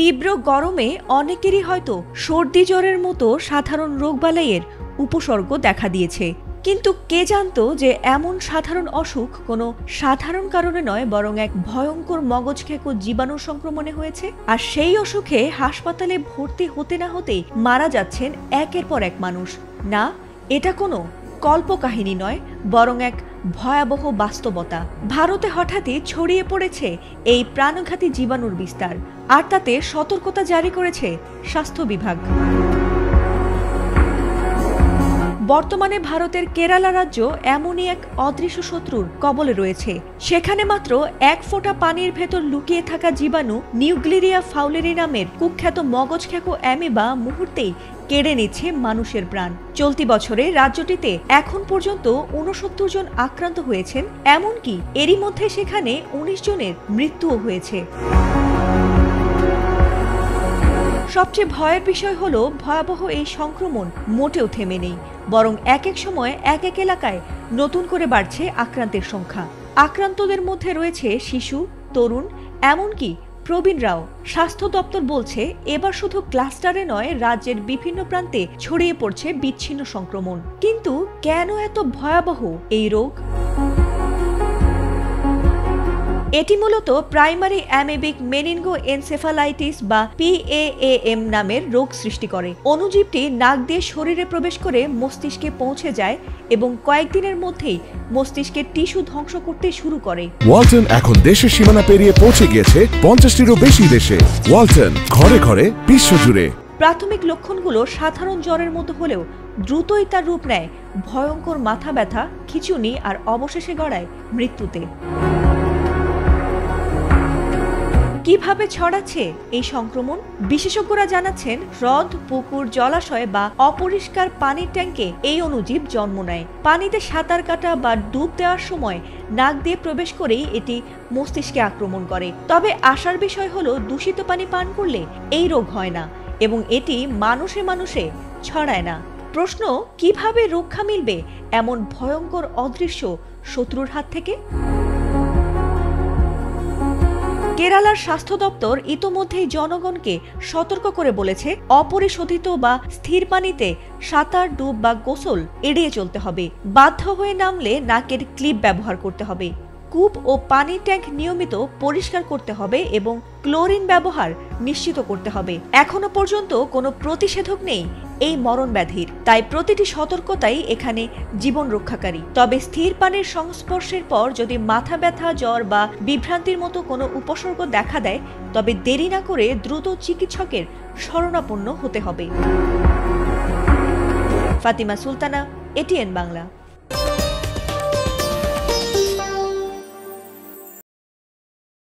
তীব্র গরমে অনেকেরই হয়তো সর্দি জ্বরের মতো সাধারণ রোগবালাইয়ের উপসর্গ দেখা দিয়েছে, কিন্তু কে জানতো যে এমন সাধারণ অসুখ কোনো সাধারণ কারণে নয়, বরং এক ভয়ঙ্কর মগজখেকো জীবাণু সংক্রমণে হয়েছে। আর সেই অসুখে হাসপাতালে ভর্তি হতে না হতেই মারা যাচ্ছেন একের পর এক মানুষ। না, এটা কোনো কল্পকাহিনী নয়, বরং এক ভয়াবহ বাস্তবতা। ভারতে হঠাৎই ছড়িয়ে পড়েছে এই প্রাণঘাতী জীবাণুর বিস্তার, আর তাতে সতর্কতা জারি করেছে স্বাস্থ্য বিভাগ। বর্তমানে ভারতের কেরালা রাজ্য এমনই এক অদৃশ্য শত্রুর কবলে রয়েছে। সেখানে মাত্র এক ফোঁটা পানির ভেতর লুকিয়ে থাকা জীবাণু নিউগ্লিরিয়া ফাউলেরি নামের কুখ্যাত মগজখেকো অ্যামিবা মুহূর্তেই কেড়ে নিচ্ছে মানুষের প্রাণ। চলতি বছরে রাজ্যটিতে এখন পর্যন্ত ৬৯ জন আক্রান্ত হয়েছেন, এমনকি এরই মধ্যে সেখানে ১৯ জনের মৃত্যুও হয়েছে। সবচেয়ে ভয়ের বিষয় হলো ভয়াবহ এই সংক্রমণ মোটেও থেমে নেই, বরং এক এক সময় এক এক এলাকায় নতুন করে বাড়ছে আক্রান্তের সংখ্যা। আক্রান্তদের মধ্যে রয়েছে শিশু, তরুণ, এমনকি প্রবীণরাও। স্বাস্থ্য দপ্তর বলছে এবার শুধু ক্লাস্টারে নয়, রাজ্যের বিভিন্ন প্রান্তে ছড়িয়ে পড়ছে বিচ্ছিন্ন সংক্রমণ। কিন্তু কেন এত ভয়াবহ এই রোগ? এটি মূলত প্রাইমারি অ্যামেবিক মেনিনগো এনসেফালাইটিস বা PAAM নামের রোগ সৃষ্টি করে। অণুজীবটি নাক দিয়ে শরীরে প্রবেশ করে মস্তিষ্কে পৌঁছে যায় এবং কয়েকদিনের মধ্যেই মস্তিষ্কের টিস্যু ধ্বংস করতে শুরু করে। ওয়ালটন এখন দেশের সীমানা পেরিয়ে পৌঁছে গিয়েছে 50টিরও বেশি দেশে। ওয়ালটন, ঘরে ঘরে, বিশ্বজুড়ে। প্রাথমিক লক্ষণগুলো সাধারণ জ্বরের মতো হলেও দ্রুতই তার রূপ নেয় ভয়ঙ্কর মাথা ব্যথা, খিঁচুনি আর অবশেষে গড়ায় মৃত্যুতে। কিভাবে ছড়াচ্ছে এই সংক্রমণ? বিশেষজ্ঞরা জানাচ্ছেন হ্রদ, পুকুর, জলাশয় বা অপরিষ্কার পানির ট্যাঙ্কে এই অণুজীব জন্ম নেয়। পানিতে সাঁতার কাটা বা ডুব দেওয়ার সময় নাক দিয়ে প্রবেশ করেই এটি মস্তিষ্কে আক্রমণ করে। তবে আশার বিষয় হলো দূষিত পানি পান করলে এই রোগ হয় না এবং এটি মানুষে মানুষে ছড়ায় না। প্রশ্ন, কিভাবে রক্ষা মিলবে এমন ভয়ঙ্কর অদৃশ্য শত্রুর হাত থেকে? কেরালার স্বাস্থ্য দপ্তর ইতোমধ্যেই জনগণকে সতর্ক করে বলেছে, অপরিশোধিত বা স্থির পানিতে সাঁতার, ডুব বা গোসল এড়িয়ে চলতে হবে। বাধ্য হয়ে নামলে নাকের ক্লিপ ব্যবহার করতে হবে। কূপ ও পানির ট্যাঙ্ক নিয়মিত পরিষ্কার করতে হবে এবং ক্লোরিন ব্যবহার নিশ্চিত করতে হবে। এখনো পর্যন্ত কোনো প্রতিষেধক নেই এই মরণ ব্যাধির, তাই প্রতিটি সতর্কতাই এখানে জীবন রক্ষাকারী। তবে স্থির পানির সংস্পর্শের পর যদি মাথা ব্যথা, জ্বর বা বিভ্রান্তির মতো কোনো উপসর্গ দেখা দেয়, তবে দেরি না করে দ্রুত চিকিৎসকের শরণাপন্ন হতে হবে। ফাতিমা সুলতানা, ATN বাংলা।